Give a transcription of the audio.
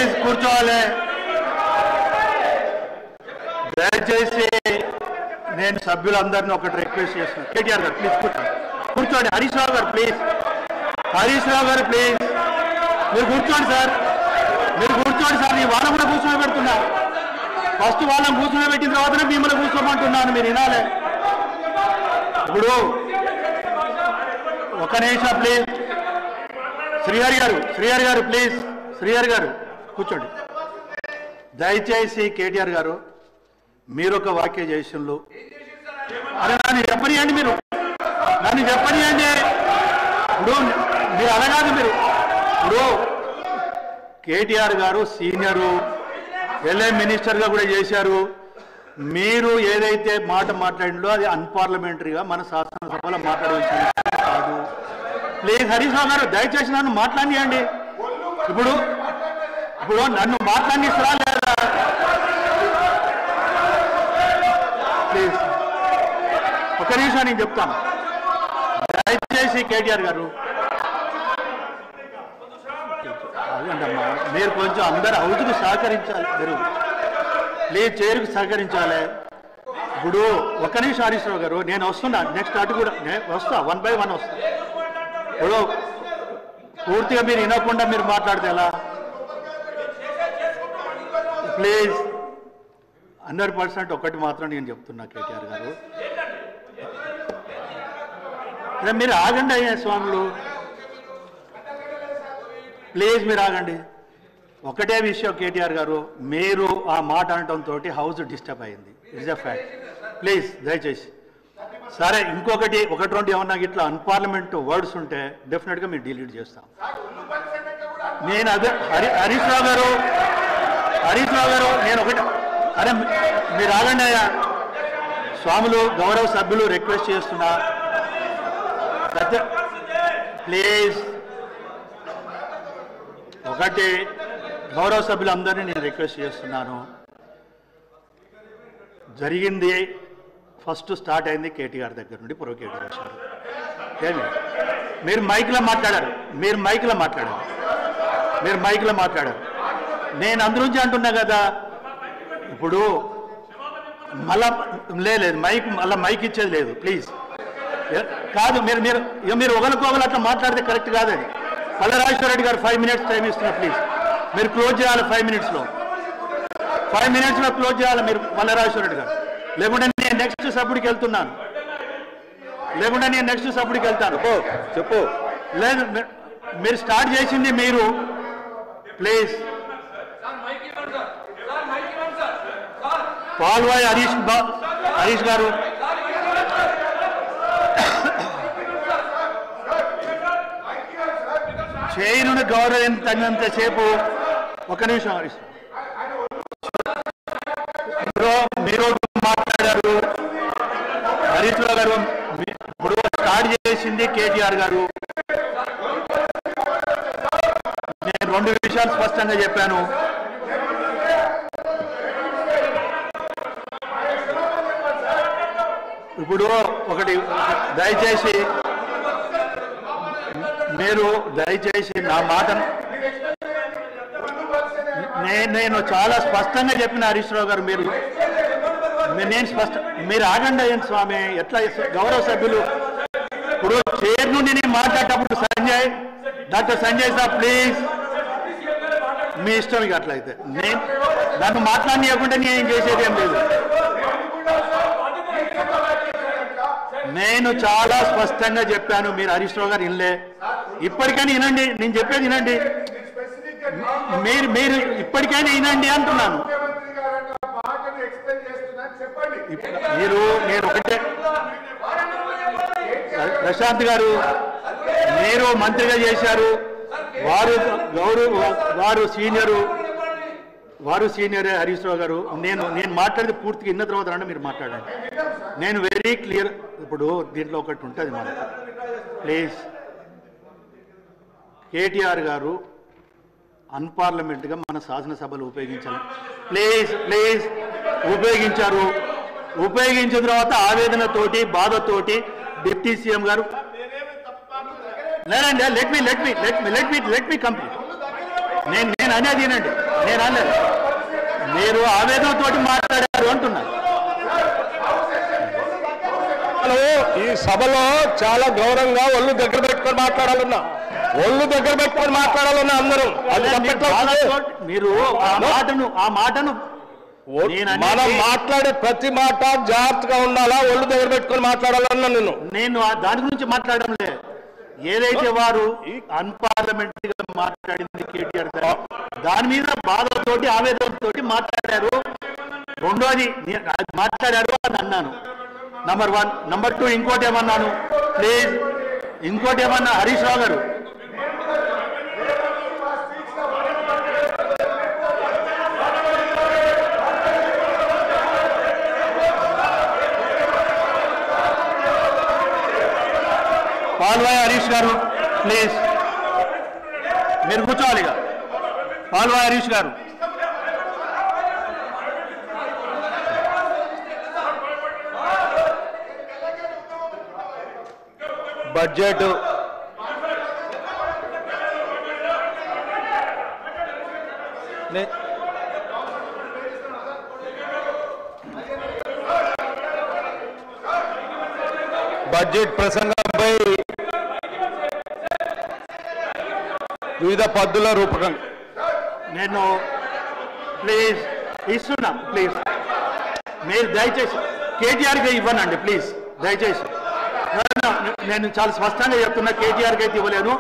Please కూర్చోవాలి. దయచేసి నేను సభ్యులందరినీ ఒకటి రిక్వెస్ట్ చేస్తున్నాను. కేటీఆర్ గారు ప్లీజ్ కూర్చోండి. హరీష్ రావు గారు ప్లీజ్. హరీష్ రావు గారు ప్లీజ్ మీరు కూర్చోండి సార్. మీరు కూర్చోండి సార్. నీ వాళ్ళని కూడా కూర్చోబెడుతున్నా. ఫస్ట్ వాళ్ళని కూర్చోబెట్టిన తర్వాతనే మిమ్మల్ని కూర్చోమంటున్నాను. మీరు వినాలి. ఇప్పుడు ఒక నిమిషం ప్లీజ్. శ్రీహరి గారు ప్లీజ్. శ్రీహరి గారు కూర్చోండి. దయచేసి కేటీఆర్ గారు మీరు ఒక వాక్య చేసినలు. అరే నన్ను చెప్పనియండి. నన్ను చెప్పనియండి. ఇప్పుడు మీరు అనగాదు. మీరు ఇప్పుడు కేటీఆర్ గారు సీనియరు, ఎల్ఏ మినిస్టర్గా కూడా చేశారు. మీరు ఏదైతే మాట మాట్లాడిందో అది అన్పార్లమెంటరీగా మన శాసనసభలో మాట్లాడవలసిన విషయం కాదు. ప్లీజ్ హరీష్ రావు గారు దయచేసి నన్ను మాట్లాడియండి. ఇప్పుడు నన్ను మాట్లాడిస్తారా లేదా? ప్లీజ్ ఒక నిమిషం నేను చెప్తాను. దయచేసి కేటీఆర్ గారు అదేంటమ్మా, మీరు కొంచెం అందరు హౌస్కు సహకరించాలి. మీరు ప్లీజ్ చైర్కు సహకరించాలి. ఇప్పుడు ఒక్క నిమిషం హరీష్ రావు గారు, నేను వస్తున్నా. నెక్స్ట్ అటు కూడా వస్తా, 1 by 1 వస్తా. ఇప్పుడు పూర్తిగా మీరు వినకుండా మీరు మాట్లాడితే ఎలా? ప్లీజ్ 100% ఒకటి మాత్రం నేను చెప్తున్నా కేటీఆర్ గారు, మీరు ఆగండి అయ్యా స్వాములు. ప్లీజ్ మీరు ఆగండి. ఒకటే విషయం కేటీఆర్ గారు, మీరు ఆ మాట అనటంతో హౌస్ డిస్టర్బ్ అయింది. It's a fact. ప్లీజ్ దయచేసి. సరే ఇంకొకటి 1-2 ఏమన్నా ఇట్లా అన్పార్లమెంట్ వర్డ్స్ ఉంటే డెఫినెట్గా మీరు డిలీట్ చేస్తాం. నేను అదే హరీష్ రావు గారు నేను ఒకటి, అరే మీరు ఆగండి అయ్యా స్వాములు, గౌరవ సభ్యులు రిక్వెస్ట్ చేస్తున్నా. ప్లీజ్ ఒకటి గౌరవ సభ్యులందరినీ నేను రిక్వెస్ట్ చేస్తున్నాను. జరిగింది ఫస్ట్ స్టార్ట్ అయింది కేటీఆర్ దగ్గర నుండి ప్రొవోకేట్ చేశారు. ఏమి మీరు మైక్లో మాట్లాడారు. నేను అందులోంచి అంటున్నా కదా. ఇప్పుడు మళ్ళా లేదు మైక్ ఇచ్చేది లేదు. ప్లీజ్ కాదు, మీరు ఒకరికొకరు అట్లా మాట్లాడితే కరెక్ట్ కాదని. మల్లారాజేశ్వర రెడ్డి గారు 5 minutes టైం ఇస్తున్నారు. ప్లీజ్ మీరు క్లోజ్ చేయాలి. 5 minutesలో క్లోజ్ చేయాలి మీరు మల్లారాజేశ్వర రెడ్డి గారు. లేకుంటే నేను నెక్స్ట్ సభ్యుడికి వెళ్తున్నాను. చెప్పు. లేదు మీరు స్టార్ట్ చేసింది మీరు. ప్లీజ్ పాల్వాయి హరీష్ గారు చైరుని గౌరవించినంతసేపు. ఒక నిమిషం హరీష్, మీరు మాట్లాడారు. హరీష్ రావు గారు ఇప్పుడు స్టార్ట్ చేసింది కేటీఆర్ గారు. నేను 2 విషయాలు స్పష్టంగా చెప్పాను. ఇప్పుడు ఒకటి దయచేసి నా మాటను నేను చాలా స్పష్టంగా చెప్పిన హరీష్ రావు గారు. మీరు ఆగండి అయ్యండి స్వామి. ఎట్లా గౌరవ సభ్యులు ఇప్పుడు చైర్ నుండి నేను మాట్లాడేటప్పుడు డాక్టర్ సంజయ్ సార్ ప్లీజ్ మీ ఇష్టం. ఇక అట్లయితే నన్ను మాట్లాడనీయకుండా నేను చేసేది ఏం లేదు. నేను చాలా స్పష్టంగా చెప్పాను. మీరు హరీష్ రావు గారు వినలే. ఇప్పటికైనా వినండి, నేను చెప్పేది వినండి. మీరు ఇప్పటికైనా వినండి అంటున్నాను. నేను ఒకటే, ప్రశాంత్ గారు మీరు మంత్రిగా చేశారు. వారు సీనియరే హరీష్ రావు గారు. నేను మాట్లాడితే పూర్తిగా విన్న తర్వాత మీరు మాట్లాడండి. నేను వెరీ క్లియర్. ఇప్పుడు దీంట్లో ఒకటి ఉంటుంది మనకు. ప్లీజ్ కేటీఆర్ గారు అన్పార్లమెంట్గా మన శాసనసభలు ఉపయోగించాలి. ప్లీజ్ ఉపయోగించారు. ఉపయోగించిన తర్వాత ఆవేదనతోటి బాధతోటి డిప్యూటీ సీఎం గారు లేదండి లెట్ మీ కంప్లీట్. నేను నేను అనేది వినండి, నేను అనలేదు. మీరు ఆవేదనతో మాట్లాడారు అంటున్నా. ఈ సభలో చాలా గౌరవంగా ఒళ్ళు దగ్గర పెట్టుకొని మాట్లాడాలన్నా, అందరూ అది మీరు ఆ మాటను మనం మాట్లాడే ప్రతి మాట జాగ్రత్తగా ఉండాలా, ఒళ్ళు దగ్గర పెట్టుకొని మాట్లాడాలన్నా. నేను దాని గురించి మాట్లాడడం లేదు. ఏదైతే వారు అన్పార్లమెంటరీ గా మాట్లాడింది కేటీఆర్ గారు, దాని మీద బాధతోటి ఆవేదనతోటి మాట్లాడారు. రెండోది మాట్లాడారు అని అన్నాను, నంబర్ 1. నంబర్ 2 ఇంకోటి ఏమన్నాను, ప్లీజ్ ఇంకోటి ఏమన్నా హరీష్ రావు గారు, పాల్వాయి హరీష్ గారు ప్లీజ్ మీరు కూర్చోవాలి. పాల్వాయి హరీష్ గారు, బడ్జెట్ ప్రసంగంపై వివిధ పద్ధతుల రూపకం నేను ప్లీజ్ ఇస్తున్నా. ప్లీజ్ మీరు దయచేసి కేటీఆర్కి ఇవ్వనండి ప్లీజ్, దయచేసి. నేను చాలా స్పష్టంగా చెప్తున్నా, కేటీఆర్కి అయితే ఇవ్వలేను.